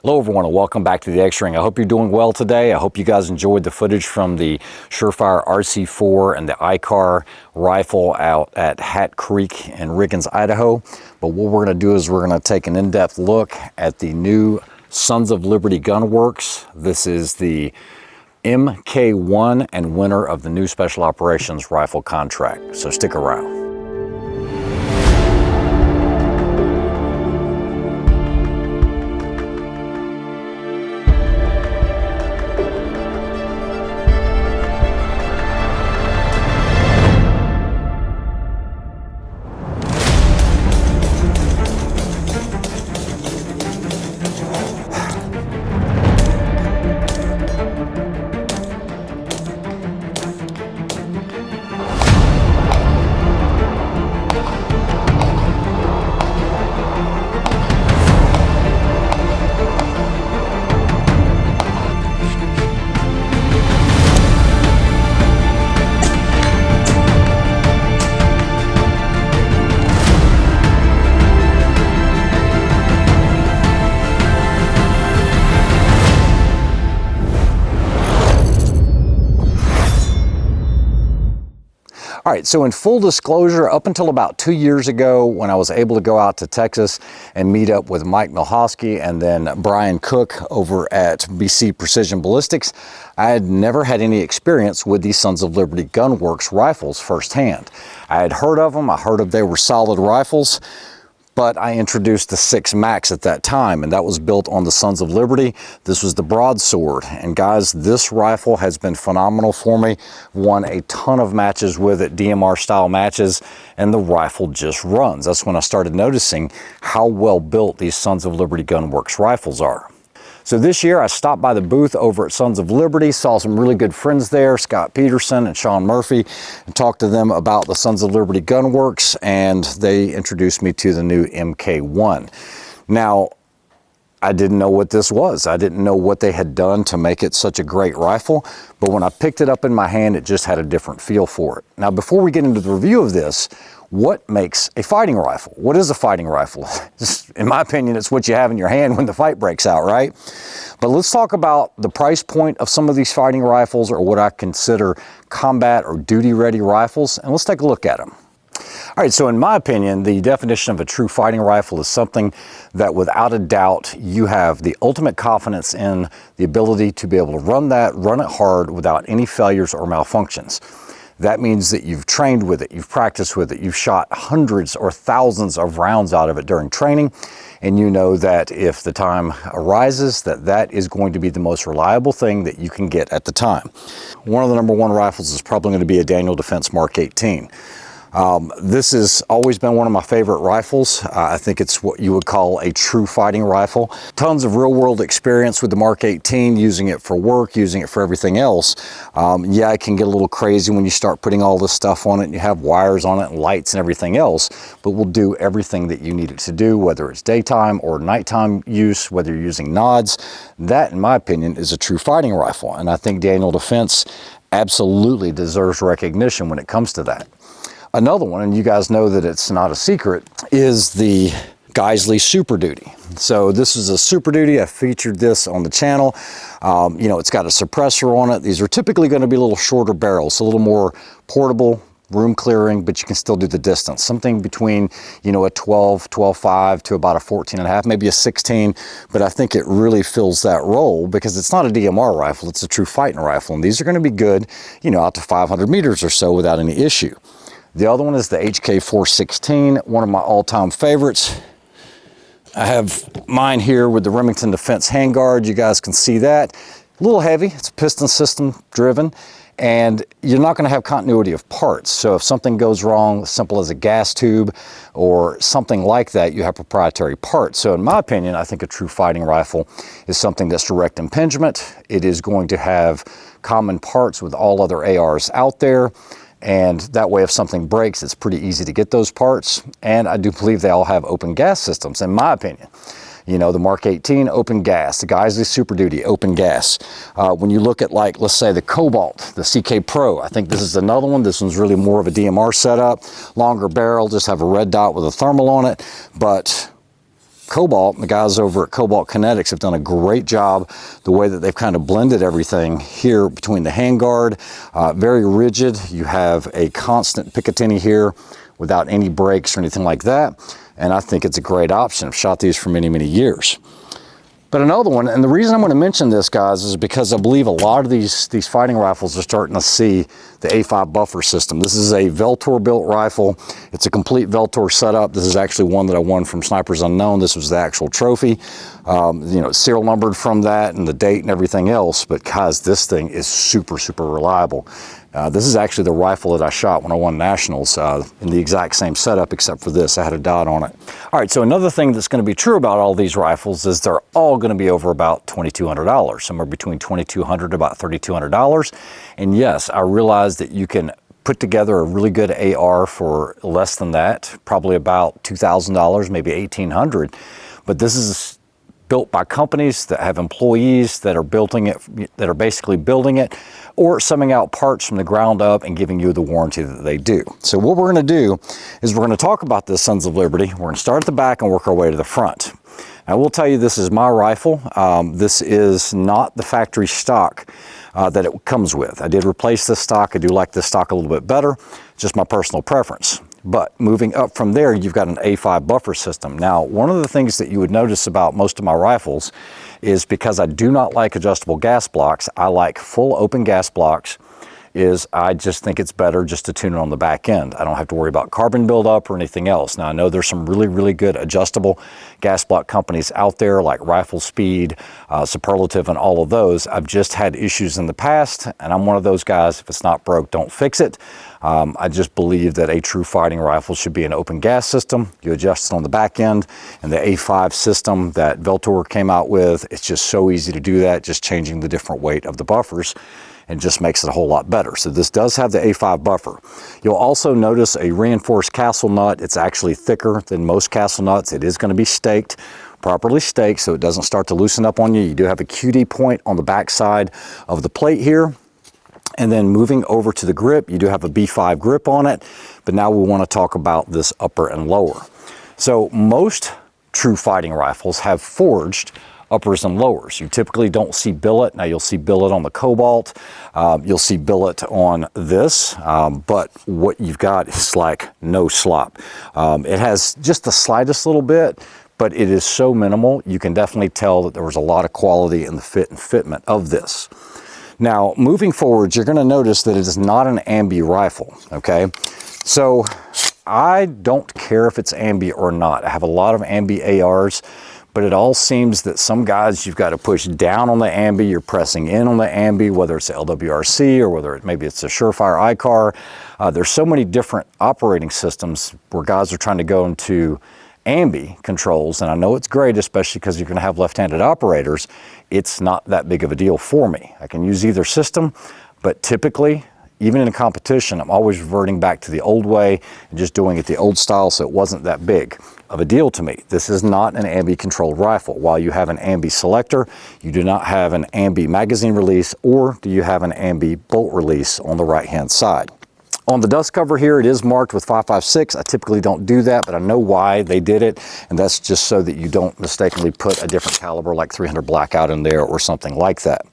Hello everyone and welcome back to the X-Ring. I hope you're doing well today. I hope you guys enjoyed the footage from the Surefire RC4 and the ICAR rifle out at Hat Creek in Riggins, Idaho. But what we're going to do is we're going to take an in-depth look at the new Sons of Liberty Gunworks. This is the MK1 and winner of the new Special Operations Rifle contract. So stick around. All right, so in full disclosure, up until about 2 years ago when I was able to go out to Texas and meet up with Mike Milhoski and then Brian Cook over at BC Precision Ballistics, I had never had any experience with these Sons of Liberty Gunworks rifles firsthand. I had heard of them, I heard they were solid rifles, but I introduced the 6 Max at that time, and that was built on the Sons of Liberty. This was the broadsword, and guys, this rifle has been phenomenal for me. Won a ton of matches with it, DMR style matches, and the rifle just runs. That's when I started noticing how well built these Sons of Liberty Gunworks rifles are. So this year I stopped by the booth over at Sons of Liberty, saw some really good friends there, Scott Peterson and Sean Murphy, and talked to them about the Sons of Liberty Gunworks, and they introduced me to the new MK1. Now, I didn't know what this was. I didn't know what they had done to make it such a great rifle, but when I picked it up in my hand, it just had a different feel for it. Now, before we get into the review of this, what makes a fighting rifle? What is a fighting rifle? In my opinion, it's what you have in your hand when the fight breaks out, right? But let's talk about the price point of some of these fighting rifles, or what I consider combat or duty-ready rifles, and let's take a look at them. All right, so in my opinion, the definition of a true fighting rifle is something that without a doubt you have the ultimate confidence in the ability to be able to run it hard without any failures or malfunctions. That means that you've trained with it, you've practiced with it, you've shot hundreds or thousands of rounds out of it during training, and you know that if the time arises, that is going to be the most reliable thing that you can get at the time. One of the #1 rifles is probably going to be a Daniel Defense Mark 18. This has always been one of my favorite rifles. I think it's what you would call a true fighting rifle. Tons of real-world experience with the Mark 18, using it for work, using it for everything else. Yeah, it can get a little crazy when you start putting all this stuff on it and you have wires on it and lights and everything else, but will do everything that you need it to do, whether it's daytime or nighttime use, whether you're using nods. That, in my opinion, is a true fighting rifle, and I think Daniel Defense absolutely deserves recognition when it comes to that. Another one, and you guys know that it's not a secret, is the Geissele Super Duty. So this is a Super Duty. I featured this on the channel. You know, it's got a suppressor on it. These are typically going to be a little shorter barrels, a little more portable, room clearing, but you can still do the distance. Something between, you know, a 12.5 to about a 14.5, maybe a 16, but I think it really fills that role because it's not a DMR rifle, it's a true fighting rifle, and these are going to be good, you know, out to 500 meters or so without any issue. The other one is the HK416, one of my all-time favorites. I have mine here with the Remington Defense handguard. You guys can see that. A little heavy, it's piston system driven, and you're not going to have continuity of parts. So if something goes wrong, as simple as a gas tube or something like that, you have proprietary parts. So in my opinion, I think a true fighting rifle is something that's direct impingement. It is going to have common parts with all other ARs out there. And that way, if something breaks, it's pretty easy to get those parts. And I do believe they all have open gas systems, in my opinion. You know, the Mark 18, open gas. The Geissele Super Duty, open gas. When you look at, like, let's say the Cobalt, the CK Pro, I think this is another one. This one's really more of a DMR setup. Longer barrel, just have a red dot with a thermal on it. But Cobalt, the guys over at Cobalt Kinetics have done a great job the way that they've kind of blended everything here between the handguard. Very rigid. You have a constant Picatinny here without any breaks or anything like that. And I think it's a great option. I've shot these for many, many years. But another one, and the reason I'm going to mention this, guys, is because I believe a lot of these fighting rifles are starting to see the A5 buffer system. This is a Veltor built rifle. It's a complete Veltor setup. This is actually one that I won from Snipers Unknown. This was the actual trophy. You know, serial numbered from that and the date and everything else. But guys, this thing is super, super reliable. This is actually the rifle that I shot when I won nationals in the exact same setup, except for this. I had a dot on it. All right, so another thing that's going to be true about all these rifles is they're all going to be over about $2,200, somewhere between $2,200 to about $3,200. And yes, I realize that you can put together a really good AR for less than that, probably about $2,000, maybe $1,800. But this is built by companies that have employees that are building it, that are basically building it, or subbing out parts from the ground up and giving you the warranty that they do. So what we're going to do is we're going to talk about this Sons of Liberty. We're going to start at the back and work our way to the front. I will tell you, this is my rifle. This is not the factory stock that it comes with. I did replace this stock. I do like this stock a little bit better, just my personal preference. But moving up from there, you've got an A5 buffer system. Now, one of the things that you would notice about most of my rifles is, because I do not like adjustable gas blocks, I like full open gas blocks, is I just think it's better just to tune it on the back end. I don't have to worry about carbon buildup or anything else. Now, I know there's some really, really good adjustable gas block companies out there like Rifle Speed, Superlative, and all of those. I've just had issues in the past, and I'm one of those guys, if it's not broke, don't fix it. I just believe that a true fighting rifle should be an open gas system. You adjust it on the back end, and the A5 system that Veltor came out with, it's just so easy to do that, just changing the different weight of the buffers, and just makes it a whole lot better. So this does have the A5 buffer. You'll also notice a reinforced castle nut. It's actually thicker than most castle nuts. It is going to be staked, properly staked, so it doesn't start to loosen up on you. You do have a QD point on the back side of the plate here. And then moving over to the grip, you do have a B5 grip on it, but now we want to talk about this upper and lower. So most true fighting rifles have forged uppers and lowers. You typically don't see billet. Now you'll see billet on the Cobalt, you'll see billet on this, but what you've got is like no slop. It has just the slightest little bit, but it is so minimal, you can definitely tell that there was a lot of quality in the fit and fitment of this. Now, moving forward, you're going to notice that it is not an ambi rifle, okay? So I don't care if it's ambi or not. I have a lot of ambi ARs, but it all seems that some guys, you've got to push down on the ambi, you're pressing in on the ambi, whether it's a LWRC or whether maybe it's a Surefire ICAR. There's so many different operating systems where guys are trying to go into ambi controls, and I know it's great, especially because you're going to have left-handed operators. It's not that big of a deal for me. I can use either system, but typically, even in a competition, I'm always reverting back to the old way and just doing it the old style, so it wasn't that big of a deal to me. This is not an ambi controlled rifle. While you have an ambi selector, you do not have an ambi magazine release, or do you have an ambi bolt release on the right-hand side. On the dust cover here, it is marked with 5.56. I typically don't do that, but I know why they did it, and that's just so that you don't mistakenly put a different caliber like 300 Blackout in there or something like that.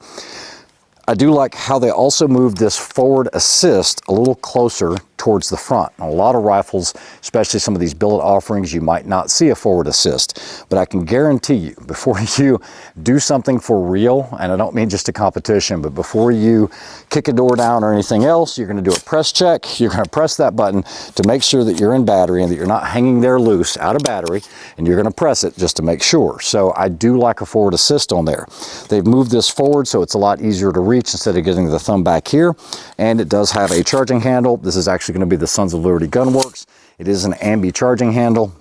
I do like how they also moved this forward assist a little closer towards the front. On a lot of rifles, especially some of these billet offerings, you might not see a forward assist, but I can guarantee you, before you do something for real, and I don't mean just a competition, but before you kick a door down or anything else, you're going to do a press check. You're going to press that button to make sure that you're in battery and that you're not hanging there loose out of battery, and you're going to press it just to make sure. So I do like a forward assist on there. They've moved this forward so it's a lot easier to reach instead of getting the thumb back here, and it does have a charging handle. This is actually going to be the Sons of Liberty Gunworks. It is an ambi charging handle,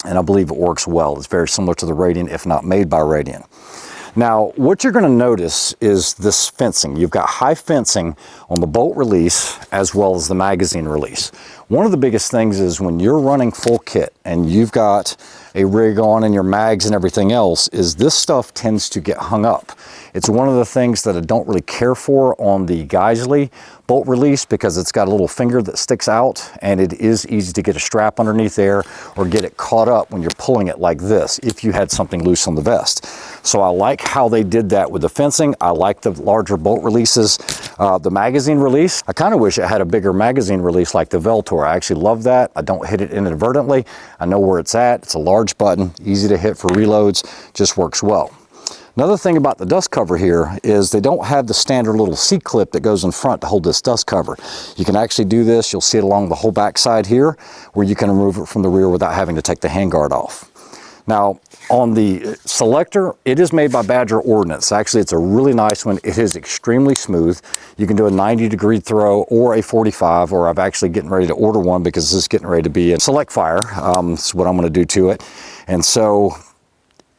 and I believe it works well. It's very similar to the Radian, if not made by Radian. Now, what you're going to notice is this fencing. You've got high fencing on the bolt release as well as the magazine release. One of the biggest things is when you're running full kit and you've got a rig on and your mags and everything else, is this stuff tends to get hung up. It's one of the things that I don't really care for on the Geisley bolt release because it's got a little finger that sticks out and it is easy to get a strap underneath there or get it caught up when you're pulling it like this if you had something loose on the vest. So I like how they did that with the fencing. I like the larger bolt releases. The magazine release, I kind of wish it had a bigger magazine release like the Veltor. I actually love that. I don't hit it inadvertently. I know where it's at. It's a large button, easy to hit for reloads, just works well. Another thing about the dust cover here is they don't have the standard little C-clip that goes in front to hold this dust cover. You can actually do this. You'll see it along the whole back side here where you can remove it from the rear without having to take the handguard off. Now, on the selector, it is made by Badger Ordnance. Actually, it's a really nice one. It is extremely smooth. You can do a 90-degree throw or a 45, or I'm actually getting ready to order one because this is getting ready to be a select fire. That's what I'm going to do to it. And so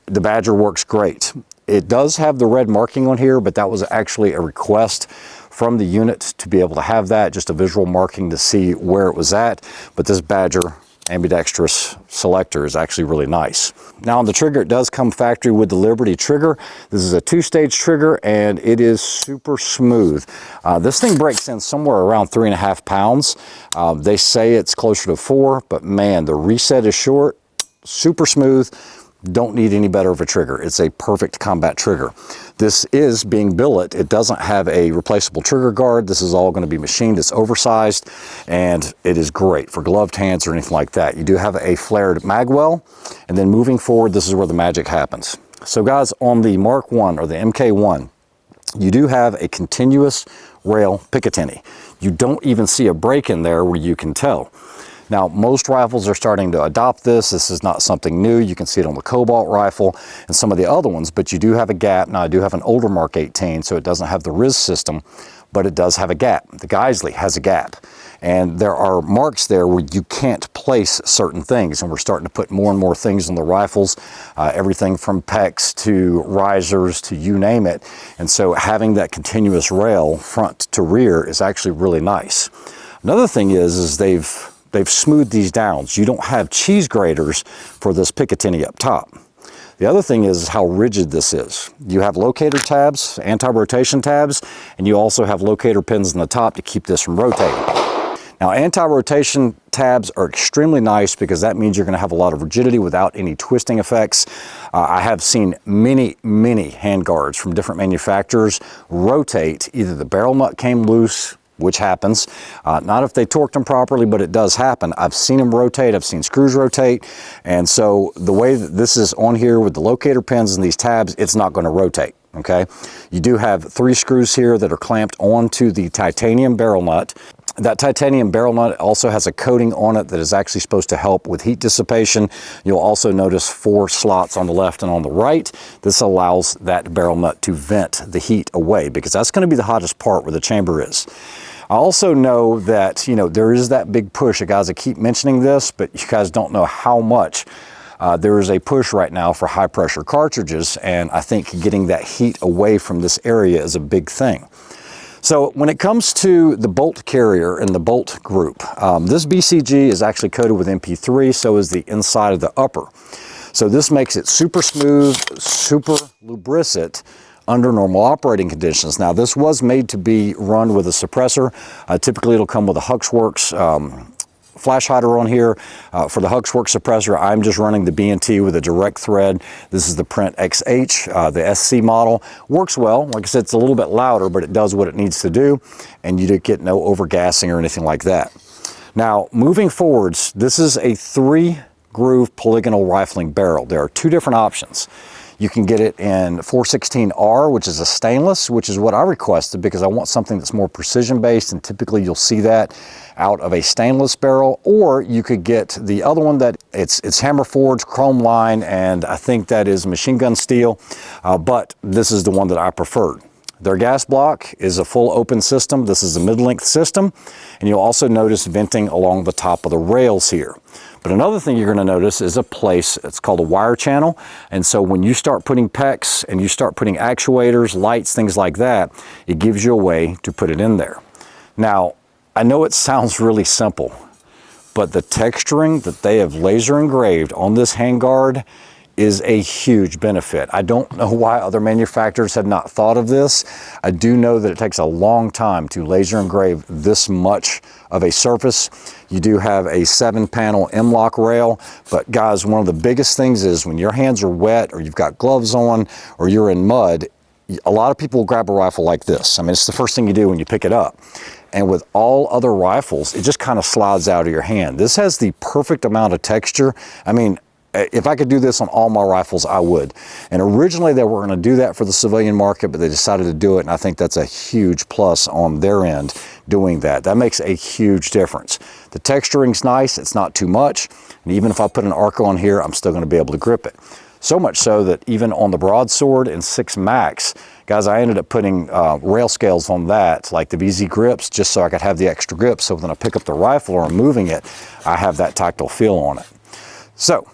the Badger works great. It does have the red marking on here, but that was actually a request from the unit to be able to have that, just a visual marking to see where it was at. But this Badger ambidextrous selector is actually really nice. Now on the trigger, it does come factory with the Liberty trigger. This is a 2-stage trigger and it is super smooth. This thing breaks in somewhere around 3.5 pounds. They say it's closer to 4, but man, the reset is short, super smooth. Don't need any better of a trigger. It's a perfect combat trigger. This is being billet. It doesn't have a replaceable trigger guard. This is all going to be machined. It's oversized and it is great for gloved hands or anything like that. You do have a flared magwell, and then moving forward, this is where the magic happens. So guys, on the Mark 1 or the MK1, you do have a continuous rail Picatinny. You don't even see a break in there where you can tell. Now, most rifles are starting to adopt this. This is not something new. You can see it on the Cobalt rifle and some of the other ones, but you do have a gap. Now, I do have an older Mark 18, so it doesn't have the Riz system, but it does have a gap. The Geisley has a gap. And there are marks there where you can't place certain things, and we're starting to put more and more things on the rifles, everything from pecs to risers to you name it. And so having that continuous rail front to rear is actually really nice. Another thing is they've smoothed these down. So you don't have cheese graters for this Picatinny up top. The other thing is how rigid this is. You have locator tabs, anti-rotation tabs, and you also have locator pins in the top to keep this from rotating. Now, anti-rotation tabs are extremely nice because that means you're going to have a lot of rigidity without any twisting effects. I have seen many handguards from different manufacturers rotate. Either the barrel nut came loose, which happens, not if they torqued them properly, but it does happen. I've seen them rotate, I've seen screws rotate, and so the way that this is on here with the locator pins and these tabs, it's not going to rotate, okay? You do have 3 screws here that are clamped onto the titanium barrel nut. That titanium barrel nut also has a coating on it that is actually supposed to help with heat dissipation. You'll also notice 4 slots on the left and on the right. This allows that barrel nut to vent the heat away because that's going to be the hottest part where the chamber is. I also know that, you know, there is that big push. Guys, I keep mentioning this, but you guys don't know how much there is a push right now for high pressure cartridges, and I think getting that heat away from this area is a big thing. So when it comes to the bolt carrier and the bolt group, this BCG is actually coated with MP3, so is the inside of the upper. So this makes it super smooth, super lubricant under normal operating conditions. Now, this was made to be run with a suppressor. Typically, it'll come with a Huxworks flash hider on here. For the Huxworks suppressor, I'm just running the B&T with a direct thread. This is the Print XH, the SC model. Works well. Like I said, it's a little bit louder, but it does what it needs to do, and you get no overgassing or anything like that. Now, moving forwards, this is a 3-groove polygonal rifling barrel. There are 2 different options. You can get it in 416R, which is a stainless, which is what I requested because I want something that's more precision based, and typically you'll see that out of a stainless barrel. Or you could get the other one that it's hammer forged chrome line, and I think that is machine gun steel, but this is the one that I preferred. Their gas block is a full open system. This is a mid-length system, and you'll also notice venting along the top of the rails here. But another thing you're going to notice is a place, it's called a wire channel. And so when you start putting PEX and you start putting actuators, lights, things like that, it gives you a way to put it in there. Now, I know it sounds really simple, but the texturing that they have laser engraved on this handguard is a huge benefit. I don't know why other manufacturers have not thought of this. I do know that it takes a long time to laser engrave this much of a surface. You do have a 7-panel M-LOK rail, but guys, one of the biggest things is when your hands are wet or you've got gloves on or you're in mud, a lot of people will grab a rifle like this. I mean, it's the first thing you do when you pick it up. And with all other rifles, it just kind of slides out of your hand. This has the perfect amount of texture. I mean, if I could do this on all my rifles, I would. And originally they were going to do that for the civilian market, but they decided to do it, and I think that's a huge plus on their end doing that. That makes a huge difference. The texturing's nice, it's not too much, and even if I put an Arco on here, I'm still going to be able to grip it. So much so that even on the broadsword and 6 Max, guys, I ended up putting rail scales on that, like the VZ grips, just so I could have the extra grip, so when I pick up the rifle or I'm moving it, I have that tactile feel on it. So,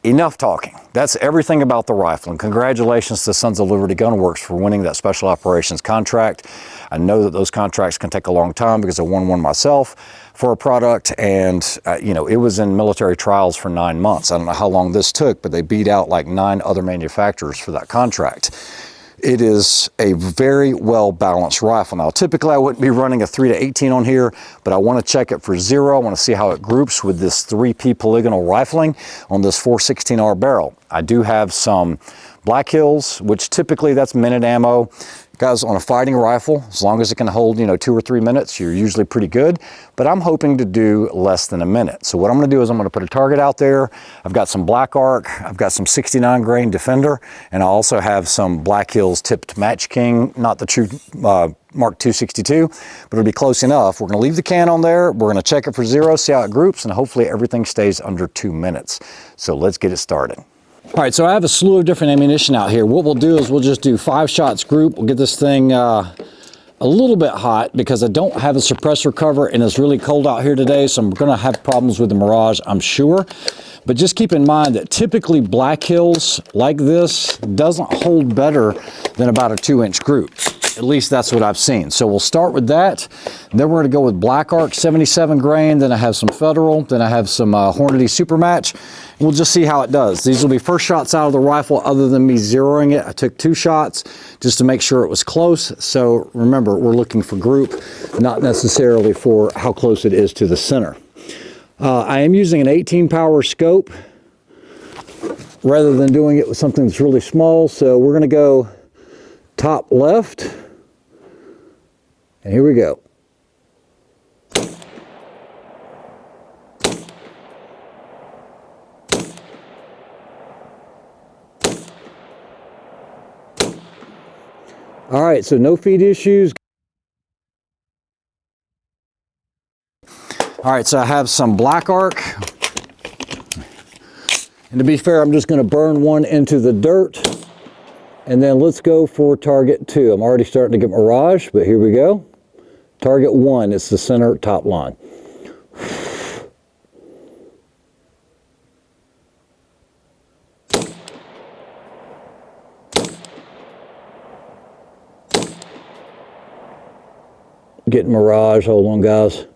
enough talking. That's everything about the rifle, and congratulations to Sons of Liberty Gun Works for winning that special operations contract. I know that those contracts can take a long time because I won one myself for a product, and you know, it was in military trials for 9 months. I don't know how long this took, but they beat out like 9 other manufacturers for that contract. It is a very well balanced rifle. Now, typically I wouldn't be running a 3-18 on here, but I want to check it for 0. I want to see how it groups with this 3P polygonal rifling on this 416R barrel. I do have some Black Hills, which typically that's minute ammo. Guys, on a fighting rifle, as long as it can hold, you know, 2 or 3 minutes, you're usually pretty good, but I'm hoping to do less than a minute. So what I'm gonna do is I'm gonna put a target out there. I've got some Black Arc, I've got some 69 grain Defender, and I also have some Black Hills tipped Match King, not the true Mark 262, but it'll be close enough. We're gonna leave the can on there, we're gonna check it for 0, see how it groups, and hopefully everything stays under 2 minutes. So let's get it started. All right, so I have a slew of different ammunition out here. What we'll do is we'll just do 5 shots group. We'll get this thing a little bit hot because I don't have a suppressor cover and it's really cold out here today, so I'm gonna have problems with the Mirage, I'm sure. But just keep in mind that typically Black Hills like this doesn't hold better than about a 2-inch group. At least that's what I've seen. So we'll start with that. Then we're gonna go with Black Arc 77 grain. Then I have some Federal. Then I have some Hornady Supermatch. We'll just see how it does. These will be first shots out of the rifle other than me zeroing it. I took 2 shots just to make sure it was close. So remember, we're looking for group, not necessarily for how close it is to the center. I am using an 18 power scope rather than doing it with something that's really small. So we're gonna go top left, and here we go. All right, so no feed issues. All right, so I have some Black Arc. And to be fair, I'm just gonna burn one into the dirt. And then let's go for target 2. I'm already starting to get Mirage, but here we go. Target 1 is the center top line. Getting Mirage, hold on guys.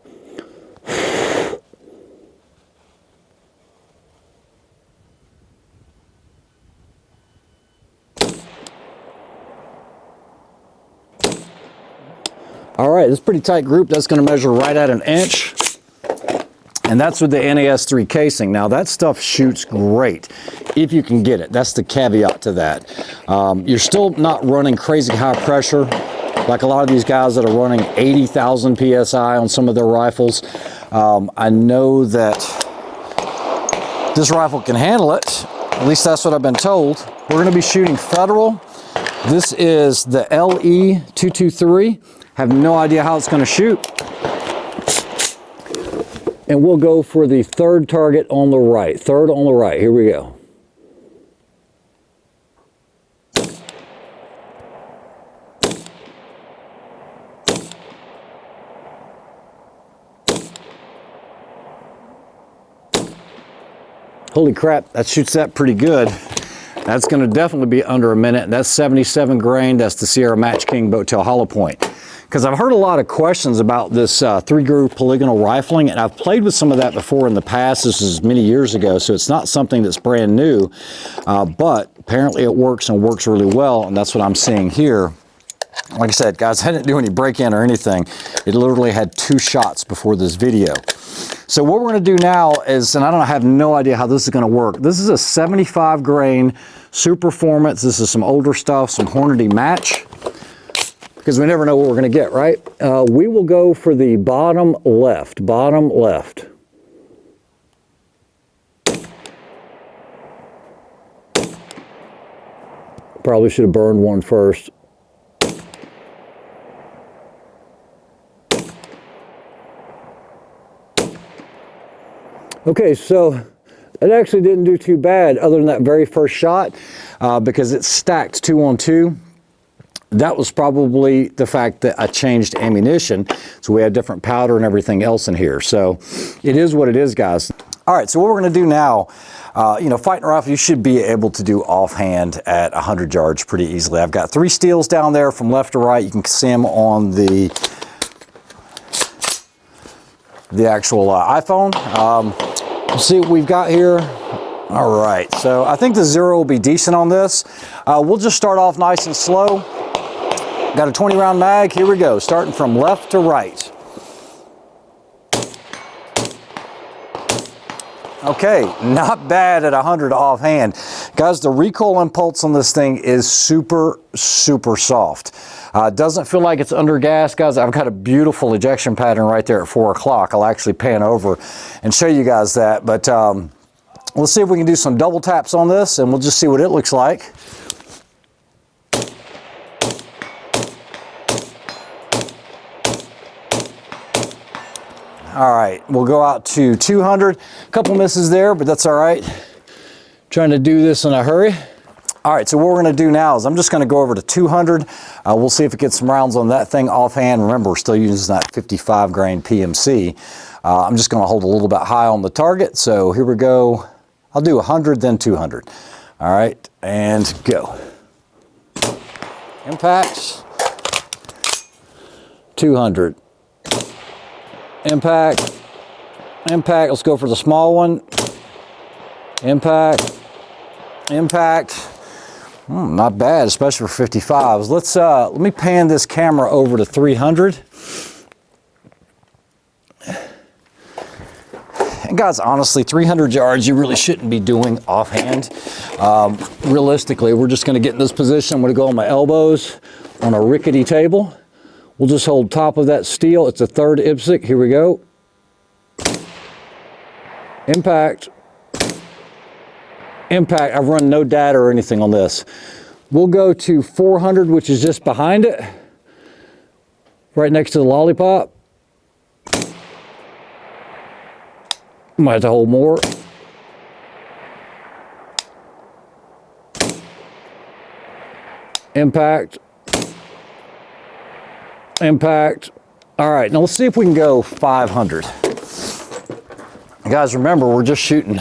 All right, this is a pretty tight group. That's gonna measure right at 1 inch. And that's with the NAS3 casing. Now that stuff shoots great if you can get it. That's the caveat to that. You're still not running crazy high pressure like a lot of these guys that are running 80,000 PSI on some of their rifles. I know that this rifle can handle it. At least that's what I've been told. We're gonna be shooting Federal. This is the LE223. Have no idea how it's gonna shoot. And we'll go for the 3rd target on the right. 3rd on the right, here we go. Holy crap, that shoots that pretty good. That's going to definitely be under a minute. That's 77 grain. That's the Sierra Match King Boattail Hollow Point. Because I've heard a lot of questions about this 3-groove polygonal rifling, and I've played with some of that before in the past. This is many years ago, so it's not something that's brand new, but apparently it works and works really well, and that's what I'm seeing here. Like I said, guys, I didn't do any break-in or anything. It literally had 2 shots before this video. So what we're going to do now is, and I have no idea how this is going to work. This is a 75 grain super performance. This is some older stuff, some Hornady match, because we never know what we're going to get, right? We will go for the bottom left, bottom left. Probably should have burned one first. Okay, so it actually didn't do too bad other than that very first shot because it stacked 2 on 2. That was probably the fact that I changed ammunition, so we had different powder and everything else in here. So it is what it is, guys. All right, so what we're going to do now, you know, fighting rifle, you should be able to do offhand at 100 yards pretty easily. I've got 3 steels down there from left to right. You can see them on the actual iPhone. Let's see what we've got here. All right, so I think the 0 will be decent on this. We'll just start off nice and slow. Got a 20 round mag. Here we go, starting from left to right. Okay, not bad at 100 offhand. Guys, the recoil impulse on this thing is super, super soft. Doesn't feel like it's under gas, guys. I've got a beautiful ejection pattern right there at 4 o'clock. I'll actually pan over and show you guys that. But let's see if we can do some double taps on this, and we'll just see what it looks like. All right, we'll go out to 200. A couple misses there, but that's all right. Trying to do this in a hurry. All right, so what we're gonna do now is I'm just gonna go over to 200. We'll see if it gets some rounds on that thing offhand. Remember, we're still using that 55 grain PMC. I'm just gonna hold a little bit high on the target. So here we go. I'll do 100, then 200. All right, and go. Impact. 200. Impact. Impact. Let's go for the small one. Impact. Impact. Not bad, especially for 55s. Let's let me pan this camera over to 300. And guys, honestly, 300 yards you really shouldn't be doing offhand. Realistically, we're just going to get in this position. I'm going to go on my elbows on a rickety table. We'll just hold top of that steel. It's a 3rd IPSC. Here we go. Impact. Impact. I've run no data or anything on this. We'll go to 400, which is just behind it, right next to the lollipop. Might have to hold more. Impact. Impact. All right, now let's see if we can go 500. Guys, remember, we're just shooting.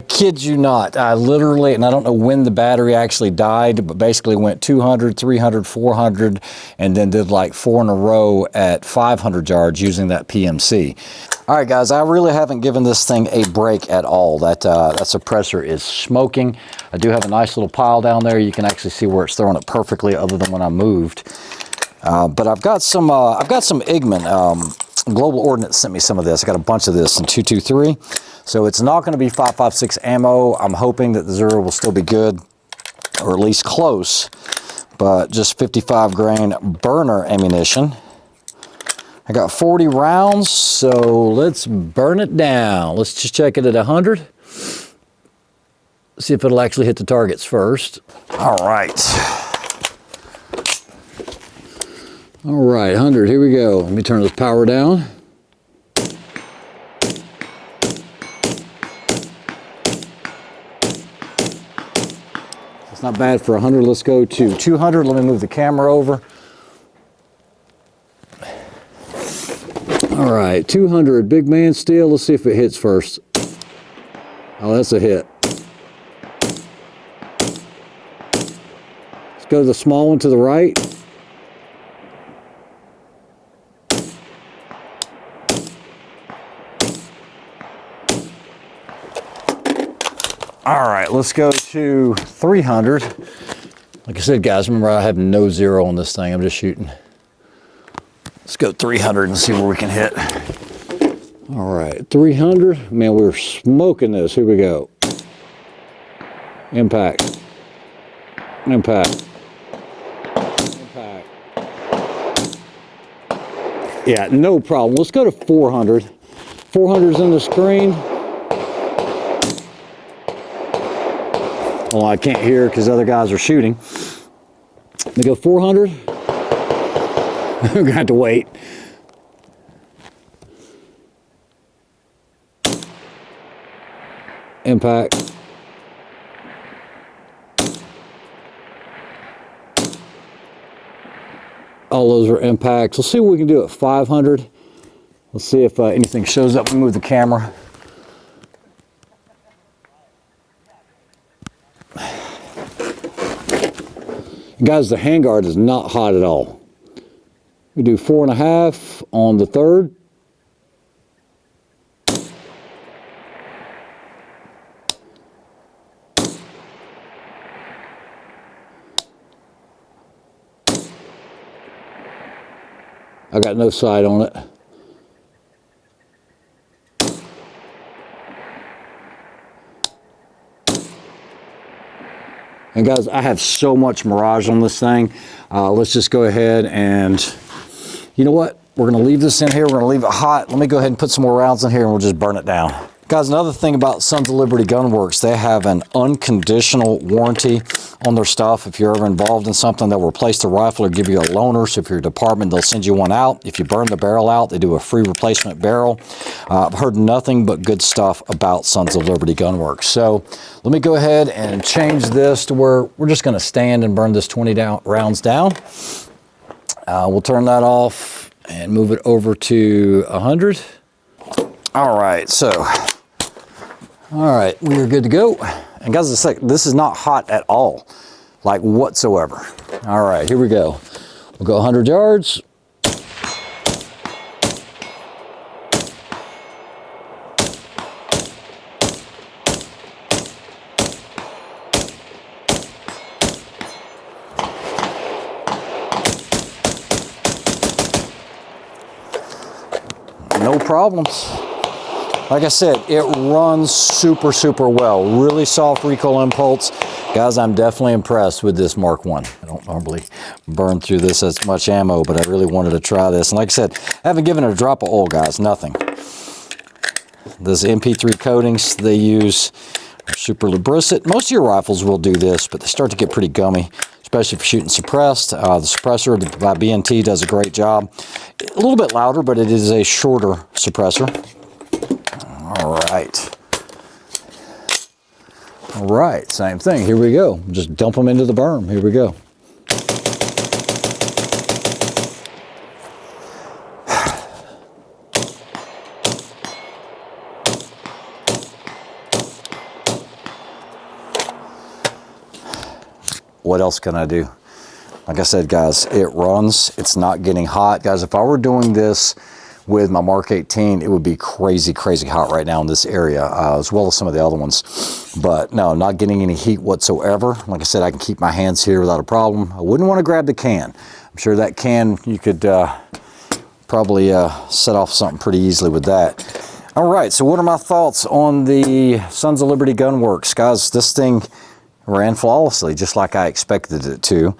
Kid you not, I literally, and I don't know when the battery actually died, but basically went 200, 300, 400, and then did like 4 in a row at 500 yards using that PMC. All right, guys, I really haven't given this thing a break at all. That suppressor is smoking. I do have a nice little pile down there. You can actually see where it's throwing it perfectly other than when I moved. But I've got some Igman. Global Ordnance sent me some of this. I got a bunch of this in 223. So it's not going to be 5.56 ammo. I'm hoping that the 0 will still be good, or at least close, but just 55 grain burner ammunition. I got 40 rounds, so let's burn it down. Let's just check it at 100. See if it'll actually hit the targets first. All right. All right, 100, here we go. Let me turn this power down. It's not bad for 100. Let's go to 200. Let me move the camera over. All right, 200, big man steel. Let's see if it hits first. Oh, that's a hit. Let's go to the small one to the right. All right, let's go to 300. Like I said, guys, remember I have no zero on this thing. I'm just shooting. Let's go 300 and see where we can hit. All right, 300. Man, we're smoking this. Here we go. Impact. Impact. Impact. Yeah, no problem. Let's go to 400. 400's in the screen. Well, I can't hear because other guys are shooting. Let me go 400. We're going to have to wait. Impact. All those are impacts. Let's see what we can do at 500. Let's see if anything shows up. We move the camera. Guys, the handguard is not hot at all. We do 4.5 on the third. I got no sight on it. And guys, I have so much Mirage on this thing. Let's just go ahead and, you know what? We're gonna leave this in here. We're gonna leave it hot. Let me go ahead and put some more rounds in here and we'll just burn it down. Guys, another thing about Sons of Liberty Gun Works, they have an unconditional warranty on their stuff. If you're ever involved in something, they'll replace the rifle or give you a loaner. So if you're a department, they'll send you one out. If you burn the barrel out, they do a free replacement barrel. I've heard nothing but good stuff about Sons of Liberty Gun Works. So let me go ahead and change this to where we're just gonna stand and burn this 20 rounds down. We'll turn that off and move it over to 100. All right, so, all right, we are good to go. And guys, this is not hot at all, like whatsoever. All right, here we go. We'll go 100 yards. No problems. Like I said, it runs super, super well. Really soft recoil impulse. Guys, I'm definitely impressed with this Mark 1. I don't normally burn through this as much ammo, but I really wanted to try this. And like I said, I haven't given it a drop of oil, guys, nothing. This MP3 coatings they use are super lubricant. Most of your rifles will do this, but they start to get pretty gummy, especially if you're shooting suppressed. The suppressor by BNT does a great job. A little bit louder, but it is a shorter suppressor. All right. All right, same thing. Here we go. Just dump them into the berm. Here we go. What else can I do? Like I said, guys, it runs. It's not getting hot. Guys, if I were doing this with my Mark 18, it would be crazy, crazy hot right now in this area, as well as some of the other ones. But no, not getting any heat whatsoever. Like I said, I can keep my hands here without a problem. I wouldn't want to grab the can. I'm sure that can, you could probably set off something pretty easily with that. All right, so what are my thoughts on the Sons of Liberty Gun Works? Guys, this thing ran flawlessly, just like I expected it to.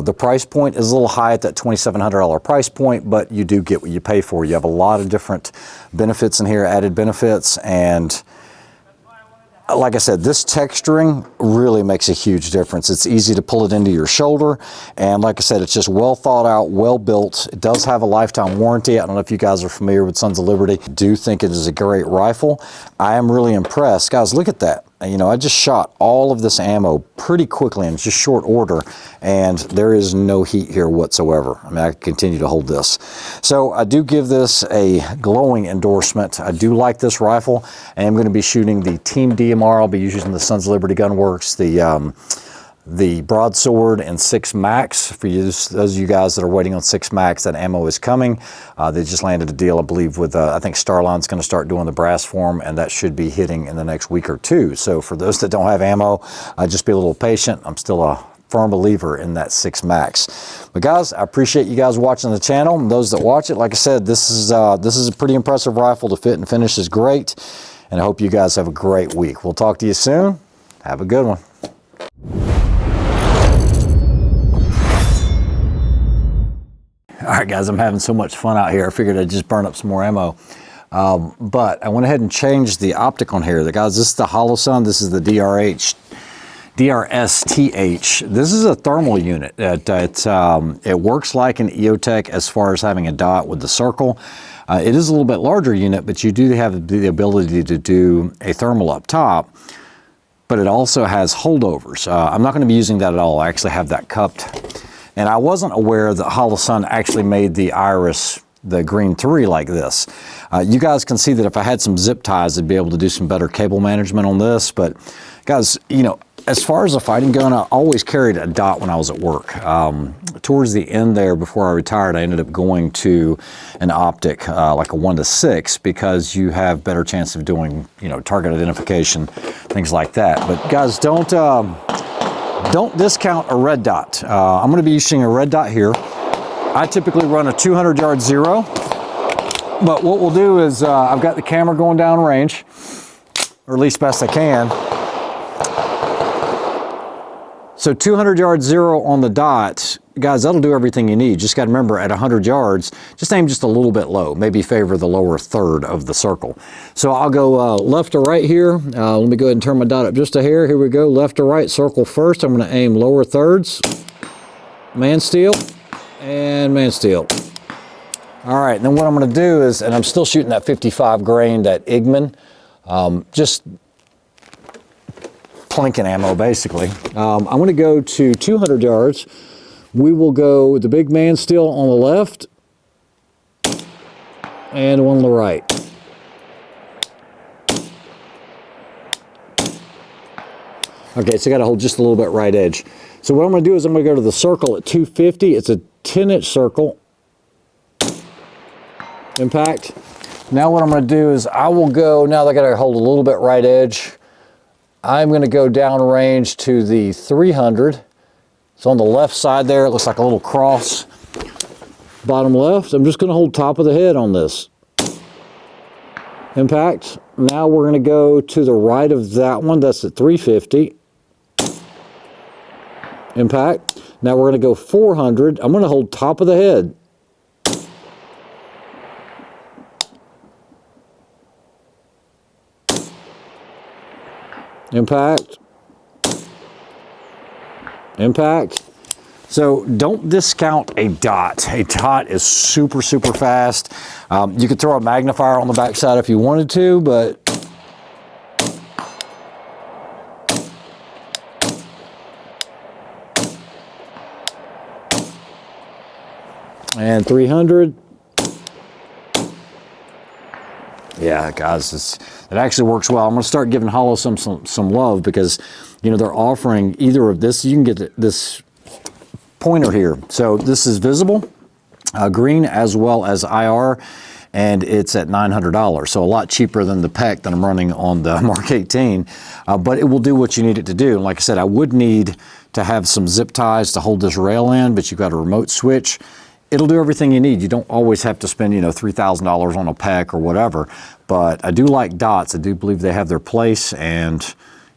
The price point is a little high at that $2,700 price point, but you do get what you pay for. You have a lot of different benefits in here, added benefits, and like I said, this texturing really makes a huge difference. It's easy to pull it into your shoulder, and like I said, it's just well thought out, well built. It does have a lifetime warranty. I don't know if you guys are familiar with Sons of Liberty. I do think it is a great rifle. I am really impressed. Guys, look at that. you know, I just shot all of this ammo pretty quickly in just short order, and there is no heat here whatsoever. I mean, I can continue to hold this. So I do give this a glowing endorsement. I do like this rifle. I am going to be shooting the Team DMR. I'll be using the Sons of Liberty Gun Works, the broadsword and 6 Max. For you, those of you guys that are waiting on 6 Max, that ammo is coming. They just landed a deal, I believe, with I think Starline's going to start doing the brass form, and that should be hitting in the next week or two. So for those that don't have ammo, just be a little patient. I'm still a firm believer in that 6 Max. But guys, I appreciate you guys watching the channel. And those that watch it, like I said, this is a pretty impressive rifle. The fit and finish is great, and I hope you guys have a great week. We'll talk to you soon. Have a good one. All right, guys, I'm having so much fun out here. I figured I'd just burn up some more ammo. But I went ahead and changed the optic on here. Guys, this is the Holosun. This is the DRSTH. This is a thermal unit. It works like an EOTech as far as having a dot with the circle. It is a little bit larger unit, but you do have the ability to do a thermal up top. But it also has holdovers. I'm not going to be using that at all. I actually have that cupped. And I wasn't aware that Holosun actually made the Iris, the Green 3 like this. You guys can see that if I had some zip ties, I'd be able to do some better cable management on this. But guys, you know, as far as a fighting gun, I always carried a dot when I was at work. Towards the end there, before I retired, I ended up going to an optic, like a 1:6, because you have better chance of doing, you know, target identification, things like that. But guys, don't discount a red dot. I'm going to be using a red dot here. I typically run a 200-yard zero, but what we'll do is I've got the camera going down range, or at least best I can. So 200-yard zero on the dot, guys, that'll do everything you need. Just got to remember, at 100 yards, just aim just a little bit low, maybe favor the lower third of the circle. So I'll go left to right here. Let me go ahead and turn my dot up just a hair. Here we go, left to right, circle first. I'm going to aim lower thirds, man steal, and man steal. All right, and then what I'm going to do is, and I'm still shooting that 55 grain, that Igman, just plinking ammo, basically. I'm going to go to 200 yards. We will go with the big man steal on the left and one on the right. Okay, so I got to hold just a little bit right edge. So what I'm going to do is I'm going to go to the circle at 250. It's a 10-inch circle. Impact. Now what I'm going to do is I will go, now that I got to hold a little bit right edge, I'm going to go down range to the 300. So on the left side there, it looks like a little cross. Bottom left, I'm just going to hold top of the head on this. Impact. Now we're going to go to the right of that one. That's at 350. Impact. Now we're going to go 400. I'm going to hold top of the head. Impact. Impact. So don't discount a dot. A dot is super, super fast. You could throw a magnifier on the backside if you wanted to, but and 300. Yeah, guys, it actually works well. I'm going to start giving Holosun some love because, you know, they're offering either of this. You can get this pointer here. So this is visible, green as well as IR, and it's at $900. So a lot cheaper than the PEC that I'm running on the Mark 18, but it will do what you need it to do. And like I said, I would need to have some zip ties to hold this rail in, but you've got a remote switch. It'll do everything you need. You don't always have to spend, you know, $3,000 on a PEC or whatever. But I do like dots. I do believe they have their place, and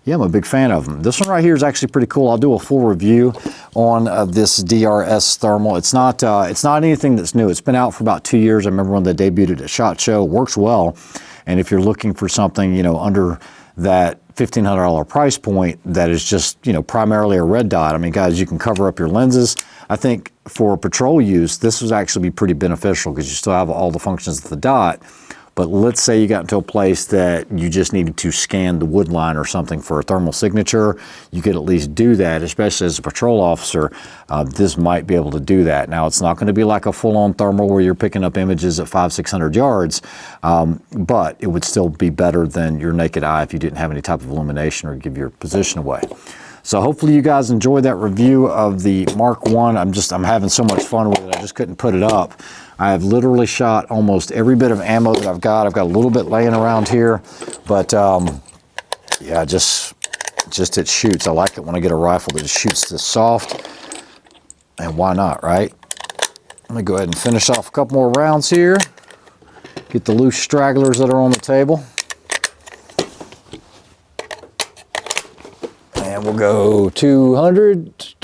yeah, I'm a big fan of them. This one right here is actually pretty cool. I'll do a full review on this DRS thermal. It's not anything that's new. It's been out for about 2 years. I remember when they debuted it at SHOT Show. It works well, and if you're looking for something, you know, under that $1,500 price point that is just, you know, primarily a red dot. I mean, guys, you can cover up your lenses. I think for patrol use, this would actually be pretty beneficial because you still have all the functions of the dot, But let's say you got into a place that you just needed to scan the wood line or something for a thermal signature, you could at least do that, especially as a patrol officer. This might be able to do that. Now, it's not going to be like a full-on thermal where you're picking up images at 500-600 yards, but it would still be better than your naked eye if you didn't have any type of illumination or give your position away. So hopefully you guys enjoyed that review of the Mark I. I'm having so much fun with it, I just couldn't put it up. I have literally shot almost every bit of ammo that I've got. I've got a little bit laying around here, but yeah, just it shoots. I like it when I get a rifle that just shoots this soft, and why not, right? Let me go ahead and finish off a couple more rounds here. Get the loose stragglers that are on the table. And we'll go 200.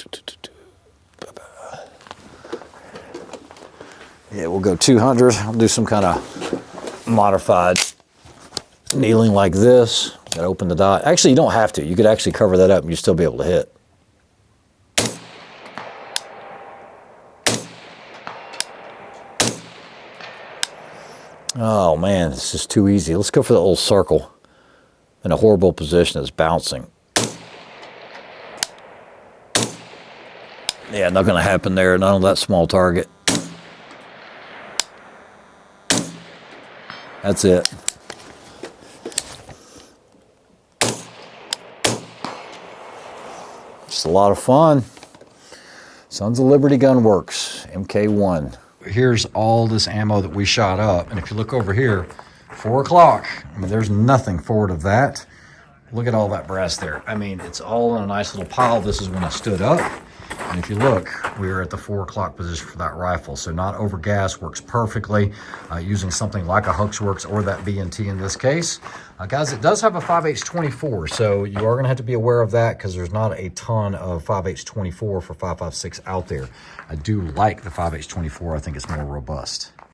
Yeah, we'll go 200. I'll do some kind of modified kneeling like this. Gotta open the dot. Actually, you don't have to. You could actually cover that up and you'd still be able to hit. Oh man, it's just too easy. Let's go for the little circle in a horrible position that's bouncing. Yeah, not gonna happen there, not on that small target. That's it. Just a lot of fun. Sons of Liberty Gun Works, MK1. Here's all this ammo that we shot up, and if you look over here, 4 o'clock, I mean, there's nothing forward of that. Look at all that brass there. I mean, it's all in a nice little pile. This is when I stood up. And if you look, we are at the 4 o'clock position for that rifle. So not over gas, works perfectly using something like a Huxworks or that B&T in this case. Guys, it does have a 5H24, so you are gonna have to be aware of that because there's not a ton of 5H24 for 5.56 out there. I do like the 5H24, I think it's more robust.